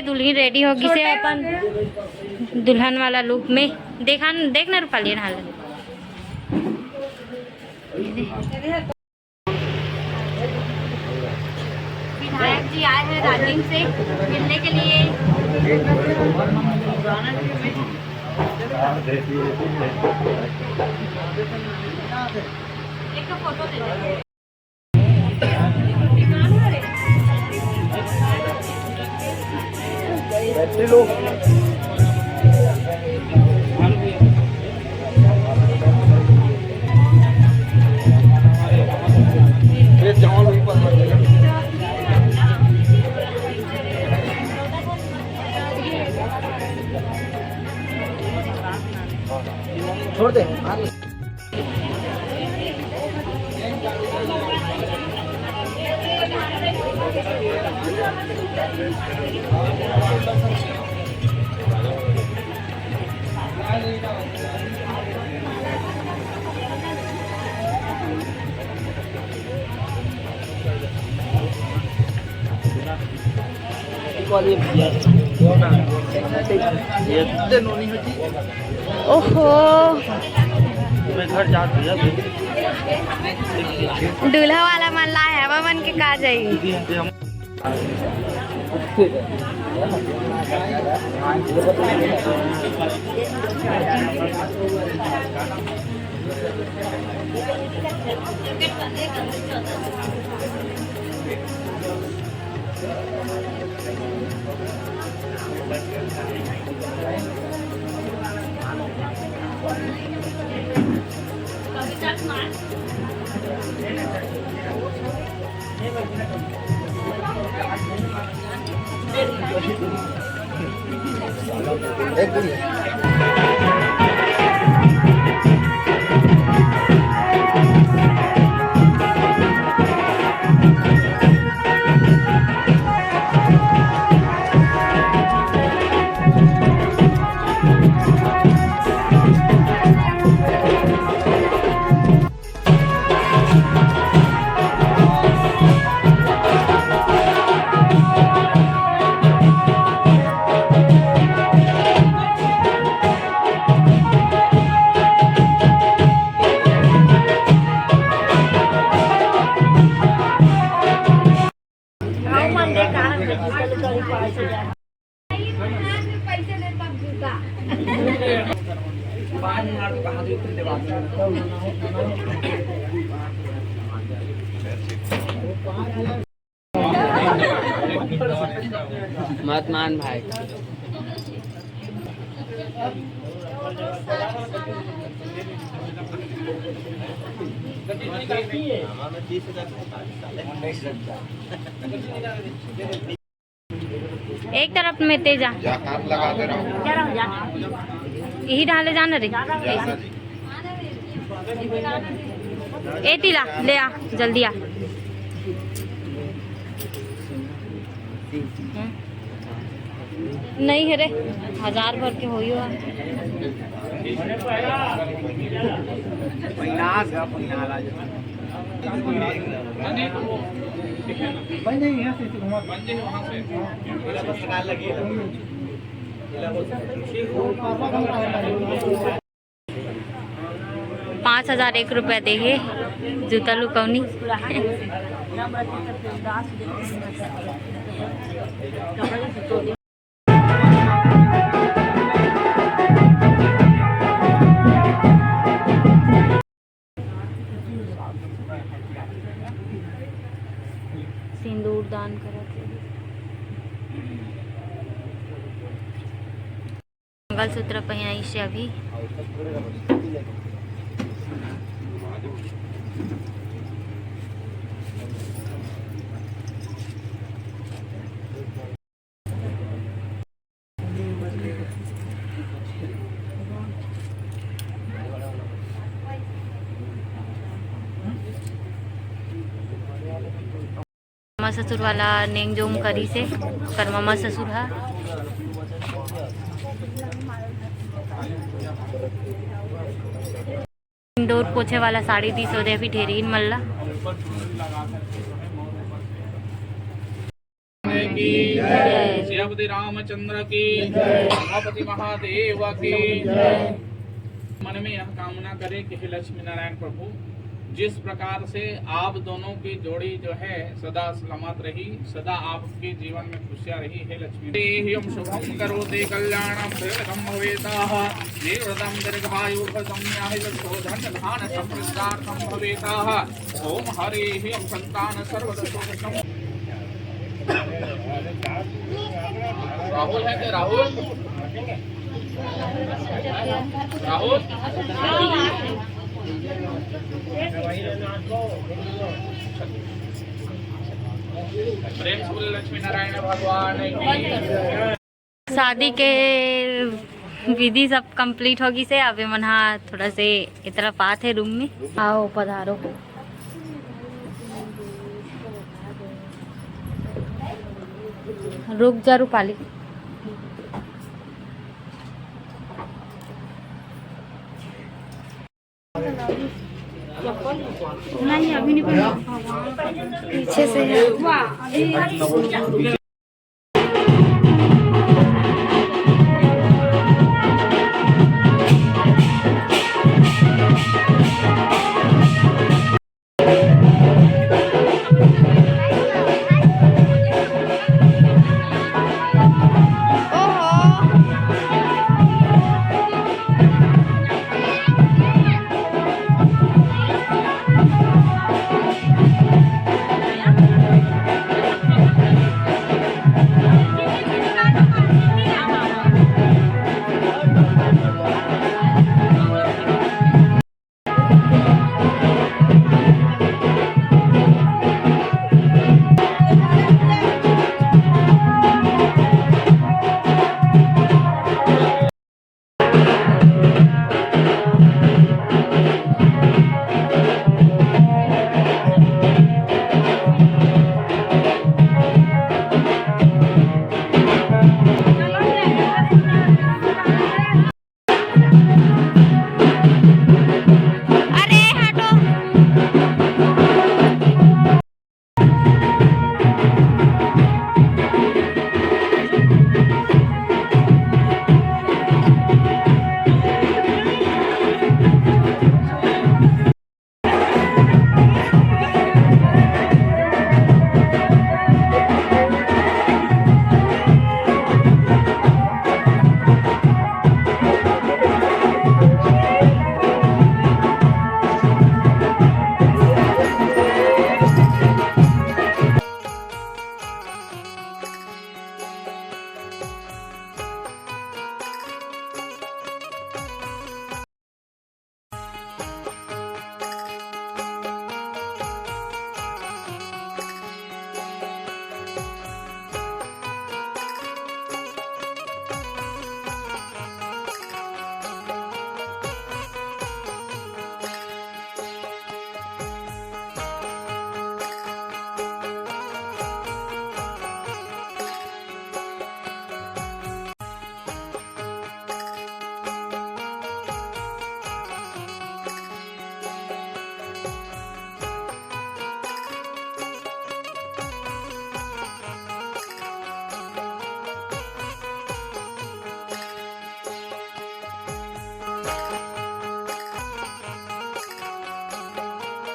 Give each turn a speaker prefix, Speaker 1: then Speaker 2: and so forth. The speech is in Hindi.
Speaker 1: दुल्हन रेडी होगी से अपन दुल्हन वाला लुक में देखना रूपाली हाल विधायक जी आए हैं राजीव से मिलने के लिए। एक फोटो दे
Speaker 2: छोड़ दे।
Speaker 1: ओहो दूल्हा वाला मन ला है वह मन के का जाएगी।
Speaker 2: मत मान भाई।
Speaker 1: एक तरफ में तेजा यही डाले जाना रे ए तिला ले आ जल्दी आ। नहीं है रे 1000 भर के होई हो ₹5001 देंगे जूता लुकौनी। सिंदूर दान करत मंगलसूत्र पहिनाई से अभी मामा ससुर वाला नेंग जोम करी से कर मामा ससुर हा इंदौर पोछे वाला 30 दे भी ढेरीन मल्ला
Speaker 3: की
Speaker 1: जय।
Speaker 3: श्रीपति रामचंद्र की उमापति महादेव की। मन में यह कामना करे कि हे लक्ष्मी नारायण प्रभु, जिस प्रकार से आप दोनों की जोड़ी जो है सदा सलामत रही, सदा आपके जीवन में खुशियां रही, हे लक्ष्मी। हम शुभम करोति कल्याणम दीर्घम भवेताः दीर्घदम दीर्घायुर्धम्याहिर्धन धान समृद्धार्थम भवेताः। ओम हरि हम संतान सर्वदोषम। राहुल है क्या? राहुल राहुल प्रेम से बोले लक्ष्मी नारायण भगवान की।
Speaker 1: शादी के विधि सब कंप्लीट होगी से अभी मना थोड़ा से इतना पात है रूम में। आओ पधारो। रुक जा रूपाली। नहीं अभी नहीं पीछे से है।